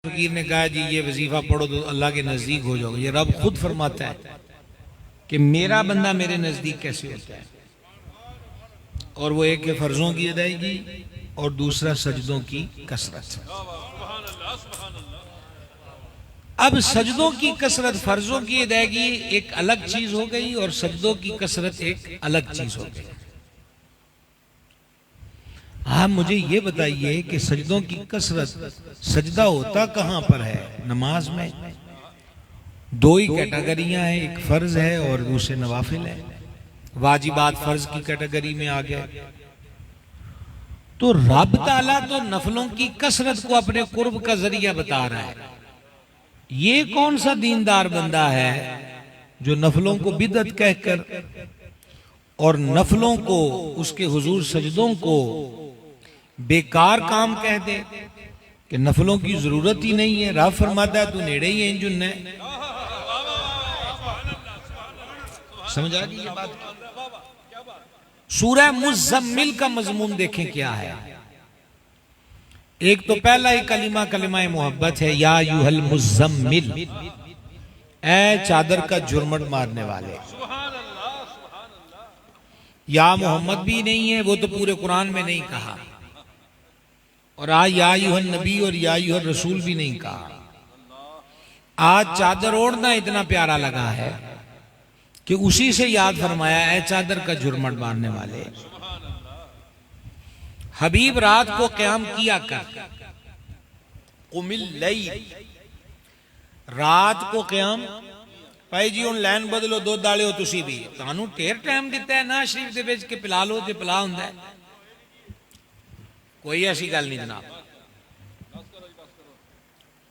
फकीर ने कहा जी ये वजीफा पढ़ो तो अल्लाह के नजदीक हो जाओगे। ये रब खुद फरमाता है कि मेरा बंदा मेरे नजदीक कैसे होता है, और वो एक फर्जों की अदायगी और दूसरा सजदों की कसरत। अब सजदों की कसरत, फर्जों की अदायगी एक अलग चीज हो गई और सजदों की कसरत एक अलग चीज हो गई। आप मुझे ये बताइए कि सजदों की कसरत, सजदा होता कहां पर है? नमाज में। दो ही कैटेगरियां हैं, एक फर्ज है और दूसरे नवाफिल है। वाजिबात फर्ज की कैटेगरी में आ गया। तो रब ताला तो नफलों की कसरत को अपने कुर्ब का जरिया बता रहा है। ये कौन सा दीनदार बंदा है जो नफलों को बिदअत कहकर और नफलों को, उसके हुजूर सजदों को बेकार काम कह दे कि नफलों की जरूरत ही नहीं है। रब फरमाता है तू नेड़े ही है जुन्न है। समझ आ गई ये बात? सूरह मुज़म्मिल का मजमून देखें क्या है। एक तो पहला ही कलिमा कलिमा मोहब्बत है, या युहल मुज़म्मिल, ए चादर का जुर्मट मारने वाले। या मोहम्मद भी नहीं है, वो तो पूरे कुरान में नहीं कहा। और आज या युहल नबी और या युहल रसूल भी नहीं कहा। आज चादर ओढ़ना इतना प्यारा लगा है कि उसी से याद फरमाया है चादर का जुर्मट मारने वाले। हबीब रात को क़याम किया कर, कुमिल लैल, रात को क़याम। भाई जी हुण लैन बदलो, दुध वाले हो तुसी भी, तुहानू ढेर टाइम दिता है ना शरीफ दे विच कि पिला लो जे पिला हुंदा है। कोई ऐसी गल नहीं जनाब,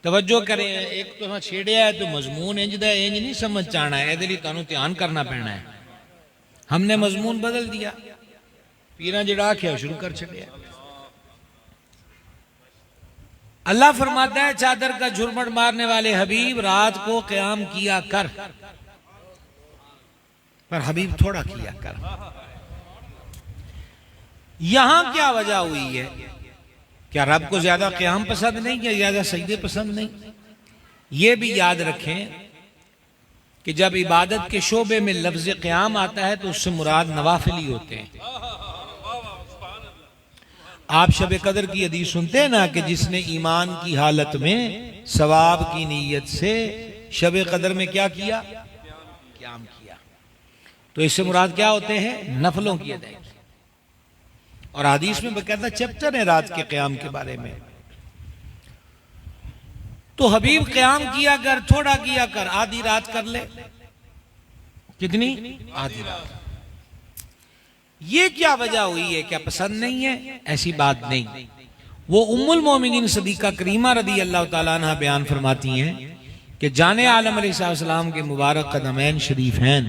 तवज्जो करें। एक तो छेड़िया है तो मजमून इंज दा इंज नहीं समझ आना है, ये तुहानू ध्यान करना पैना है। हमने मजमून बदल दिया, पीरा जिहड़ा आख्या शुरू कर छड़िया। अल्लाह फरमाता है चादर का झुरमट मारने वाले हबीब रात को क़याम किया कर, पर हबीब थोड़ा किया कर। यहां क्या वजह हुई है? क्या रब को ज्यादा क़याम पसंद नहीं, क्या ज्यादा सजदे पसंद नहीं? यह भी याद रखें कि जब इबादत के शोबे में लफ्ज क़याम आता है तो उससे मुराद नवाफिल ही होते हैं। आप शब कदर की हदीस सुनते हैं ना कि जिसने ईमान की हालत में सवाब की नीयत से शब कदर में क्या किया? क़याम किया। तो इससे मुराद क्या होते हैं? नफलों की अदायगी। और हदीस में बकायदा चैप्टर है रात के क़याम के बारे में। तो हबीब क़याम किया कर, थोड़ा किया कर, आधी रात कर ले। कितनी? आधी रात। ये क्या वजह हुई है? क्या पसंद नहीं है? ऐसी बात नहीं। वो उम्मुल मोमिनीन सदीका करीमा रदी अल्लाह ताला अन्हा बयान फरमाती हैं कि जाने आलम अलैहिस्सलाम के मुबारक कदमैन शरीफैन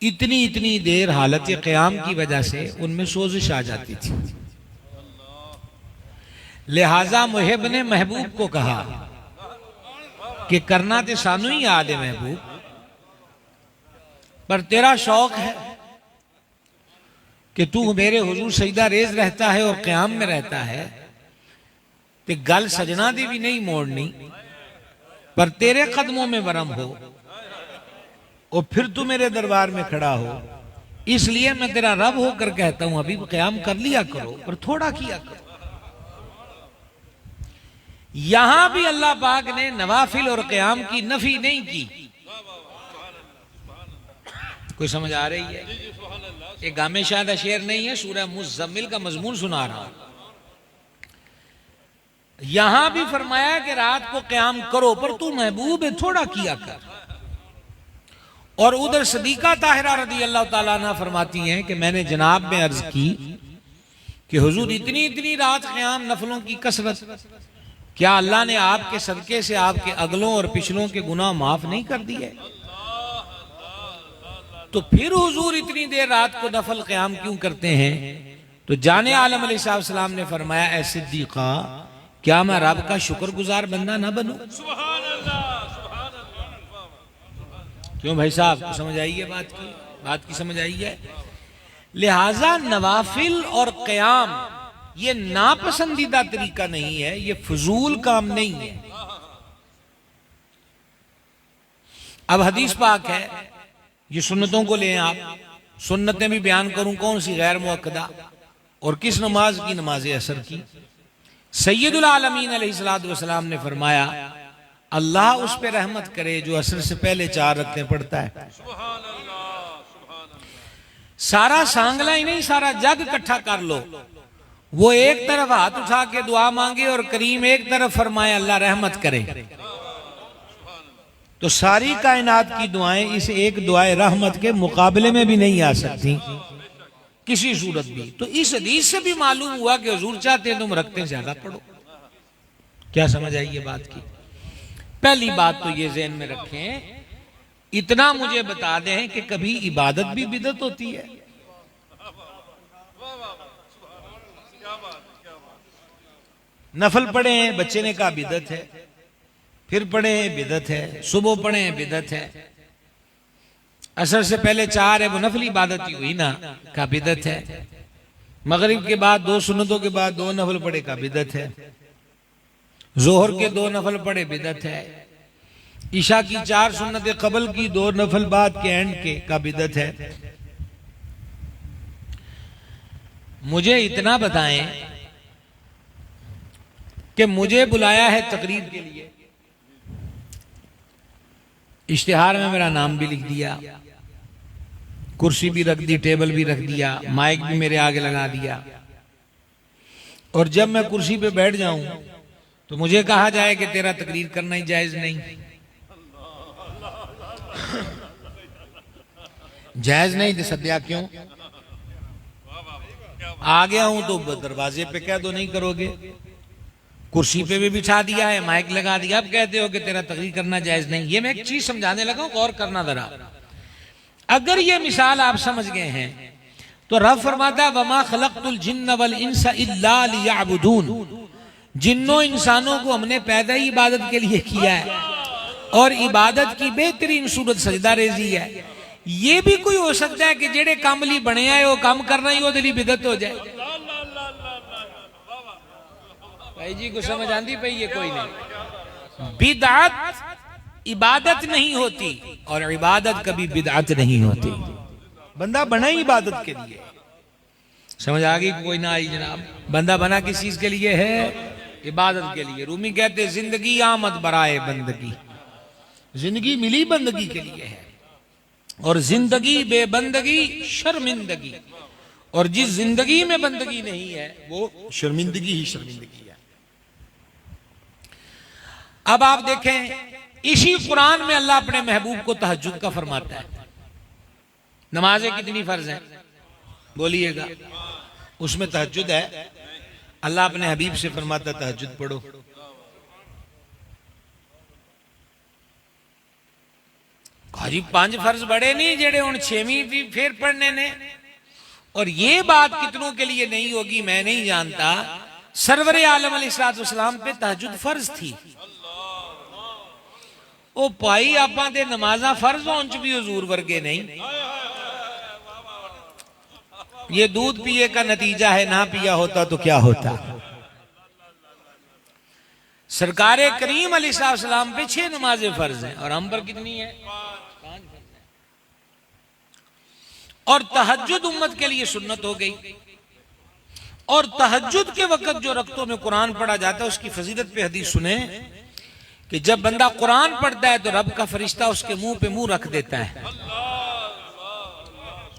इतनी इतनी देर हालत क़याम की वजह से उनमें सोजिश आ जाती थी। लिहाजा मुहिब ने महबूब को कहा कि करना तो सानू ही याद है महबूब, पर तेरा शौक है कि तू मेरे हुजूर सजदा रेज रहता है और क़याम में रहता है, ते गल सजना दी भी नहीं मोड़नी, पर तेरे कदमों में वरम हो और फिर तू मेरे दरबार में खड़ा हो। इसलिए मैं तेरा रब होकर कहता हूं अभी क़याम कर लिया करो, पर थोड़ा किया करो। यहां भी अल्लाह पाक ने नवाफिल और क़याम की नफी नहीं की। कोई समझ आ रही है? एक गामे शायद शेर नहीं है, सूरह मुज़म्मिल का मजमून सुना रहा हूं। यहां भी फरमाया कि रात को क़याम करो, पर तू महबूब है थोड़ा किया कर। और उधर सदीका ताहिरा रदी अल्लाह ताला अन्हा फरमाती हैं कि मैंने जनाब में अर्ज की कि हुजूर इतनी इतनी रात क़याम, नफलों की कसरत, क्या अल्लाह ने आपके सदके से आपके अगलों और पिछलों के गुनाह माफ नहीं कर दिए? तो फिर हुजूर इतनी देर रात को नफल क़याम क्यों करते हैं? तो जाने आलम अलैहिस्सलाम ने फरमाया, ऐ सिद्दीक़ा, क्या मैं रब का शुक्रगुजार बंदा ना बनूं? क्यों भाई साहब, समझ आई है बात की समझ आई है? लिहाजा नवाफिल और क़याम ये नापसंदीदा तरीका नहीं है, ये फजूल काम नहीं है। अब हदीस पाक है, ये सुन्नतों को लें आप, सुन्नतें भी बयान करूं कौन सी गैर मुअक्कदा और किस नमाज की, नमाज असर की। सैयदुल आलमीन अलैहिस्सलातु वस्सलाम ने फरमाया अल्लाह उस पे रहमत करे जो असर से पहले 4 रकअतें पढ़ता है। सारा सांगला ही नहीं, सारा जग इकट्ठा कर लो, वो एक तरफ हाथ उठा के दुआ मांगे और करीम एक तरफ फरमाए अल्लाह रहमत करे, तो सारी कायनात की दुआएं इस एक दुआए रहमत के मुकाबले में भी नहीं आ सकती किसी सूरत भी। तो इस हदीस से भी मालूम हुआ कि हुजूर चाहते हैं तुम रखते ज्यादा पढ़ो। क्या समझ आई ये बात की? पहली बात तो ये ज़हन में रखें, इतना मुझे बता दें कि कभी इबादत भी बिदअत होती है। नफल पढ़े हैं, बच्चे ने कहा बिदअत है, फिर पढ़े हैं बिदअत है, सुबह पढ़े हैं बिदअत है, असर से पहले 4 है वो नफली इबादत ही हुई ना, का बिदअत है, मगरिब के बाद 2 सुन्नतों के बाद 2 नफल पढ़े का बिदअत है, जोहर के 2 नफल पढ़े बिदअत है, ईशा की 4 सुन्नतें कबल की 2 नफल बाद के एंड के का बिदअत है। मुझे इतना बताएं कि मुझे बुलाया है तकरीर के लिए, इश्तिहार में मेरा नाम भी लिख दिया, कुर्सी भी रख दी, टेबल भी रख दिया, माइक भी मेरे आगे लगा दिया, और जब मैं कुर्सी पे बैठ जाऊं तो मुझे कहा जाए कि तेरा तकरीर करना ही जायज नहीं। जायज नहीं तो सद्या क्यों? आ गया हूं तो दरवाजे पे कह दो नहीं करोगे, कुर्सी पे भी बिठा दिया है, माइक लगा दिया, अब कहते हो कि तेरा तकरीर करना जायज नहीं। ये मैं एक चीज समझाने लगा हूं, गौर करना जरा। अगर ये मिसाल आप समझ गए हैं तो रब फरमाता वमा खलक़तुल जिन्न वल इंसा इल्ला लियअबुदून, जिन्नों इंसानों को हमने पैदा ही इबादत के लिए किया है, और इबादत की बेहतरीन सूरत सजदा रेजी है। ये भी कोई हो सकता है कि जेड़े काम ली बने आए वो काम करना ही वो दिली बिदत हो जाए। भाई जी को समझ आंदी पई? ये कोई नहीं, बिदअत इबादत नहीं होती और इबादत कभी बिदअत नहीं होती। बंदा बना ही इबादत के लिए, समझ आ गई? कोई ना आई जनाब, बंदा बना किस चीज के लिए है? इबादत के लिए। रूमी कहते जिंदगी आमद बराए बंदगी, जिंदगी मिली बंदगी के लिए है, और जिंदगी बेबंदगी शर्मिंदगी, और जिस जिंदगी में बंदगी नहीं है वो शर्मिंदगी ही शर्मिंदगी है। अब आप देखें इसी कुरान में अल्लाह अपने महबूब को तहज्जुद का फरमाता है। नमाजें कितनी फर्ज हैं बोलिएगा? उसमें तहज्जुद है। अल्लाह अपने हबीब से फरमाता तहज्जुद पढ़ो। जी 5 फर्ज बड़े नहीं जेड़े उन 6वीं भी फिर पढ़ने ने। और ये बात कितनों के लिए नहीं होगी मैं नहीं जानता, सरवरे आलम अलैहिस्सलाम पे तहज्जुद फर्ज थी। ओ भाई आपां दे नमाज़ां फर्ज होने च भी हुजूर वर्गे नहीं। ये दूध पिए का नतीजा है, ना पिया होता तो क्या होता। सरकारे करीम अलैहिस्सलाम पे 6 नमाजें फर्ज हैं और हम पर कितनी है? 5 फर्ज हैं। और तहज्जुद उम्मत के लिए सुन्नत हो गई। और तहज्जुद के वक्त जो रक्तों में कुरान पढ़ा जाता है उसकी फजीलत पे हदीस सुने कि जब बंदा कुरान पढ़ता है तो रब का फरिश्ता उसके मुंह पे मुंह रख देता है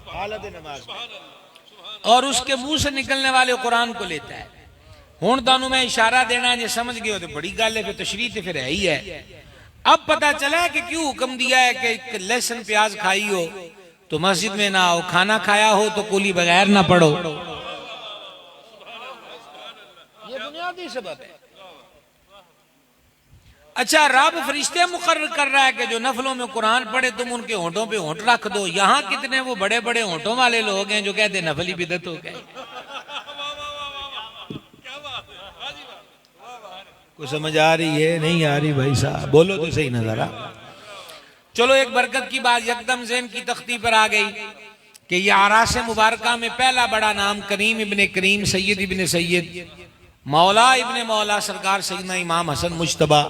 हालत नमाज में, और उसके मुंह से निकलने वाले कुरान को लेता है। हुण तानू मैं इशारा देना जे समझ गए हो तो बड़ी गल है, फिर तशरीह तो फिर है ही है। अब पता चला है कि क्यों हुक्म दिया है कि लहसुन प्याज खाई हो तो मस्जिद में ना आओ, खाना खाया हो तो कुली बगैर ना पढ़ो। ये बुनियादी सबब है। अच्छा, रब फरिश्ते मुकर्रर कर रहा है कि जो नफलों में कुरान पढ़े तुम उनके होंठों पे होंठ रख दो। यहां कितने वो बड़े बड़े होंठों वाले लोग हैं जो कहते नफली बिदत हो गए। कुछ समझ आ रही है? नहीं आ रही भाई साहब, बोलो तो सही नजर आ। चलो एक बरकत की बात यकदम ज़हन की तख्ती पर आ गई कि ये आरास मुबारका में पहला बड़ा नाम करीम इब्ने करीम सैयद इब्ने सैयद मौला इब्ने मौला सरकार सैयदना इमाम हसन मुज्तबा